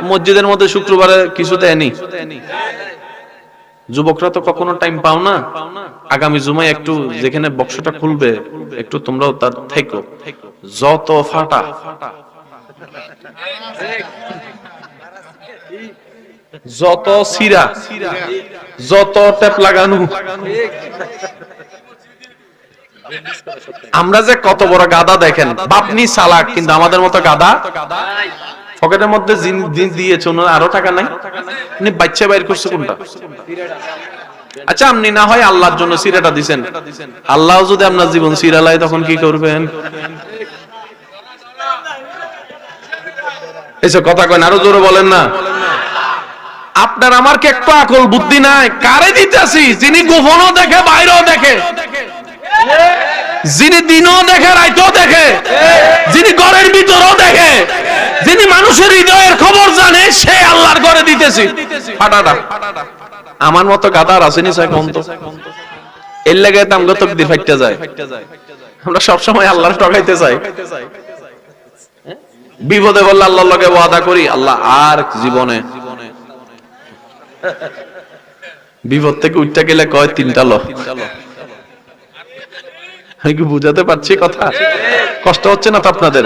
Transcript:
মসজিদের মধ্যে শুক্রবারে কিছু দেয়নি। যুবকরা তো কখনো টাইম পাও না, আগামী জুমায় একটু যেখানে বক্সটা খুলবে একটু তোমরাও তার থেকো। যত ফাটা, যত সিরা, যত টেপ লাগানো, আমরা যে কত বড় গাদা দেখেন, বাপনি চালাক কিন্তু আমাদের মতো গাদা। পকেটের মধ্যে জিন দিয়েছে, আরো টাকা নাই, আপনি বাচ্চা বাইর করছে কোনটা? আচ্ছা আপনি না হয় আল্লাহর জন্য সিরাটা দিছেন, আল্লাহ যদি আপনার জীবন সিরালাই তখন কি করবেন? এসব কথা কয় না, আরো জোরে বলেন না। আপনার আমার কি একটু আকল বুদ্ধি নাই? কারে দিতেছি? যিনি গোপনও দেখে বাইরেও দেখে, যিনি দিনও দেখে রাইতেও দেখে, যিনি ঘরের ভিতরেও দেখে, যিনি মানুষের হৃদয়ের খবর জানে, সে আল্লাহর ঘরে দিতেছি ফাটাটা। আমার মতো গাদার আসেনি স্যার কোন তো এর লাগে আমগো তকদির ফাইটতে যায়। আমরা সব সময় আল্লাহর ঠকাইতে চাই। বিপদে বললে আল্লাহর লগে ওয়াদা করি, আল্লাহ আর জীবনে। বিপদ থেকে উঠতে গেলে কয় তিনটা ল। আমি কি বুঝাতে পারছি কথা? কষ্ট হচ্ছে না তো আপনাদের?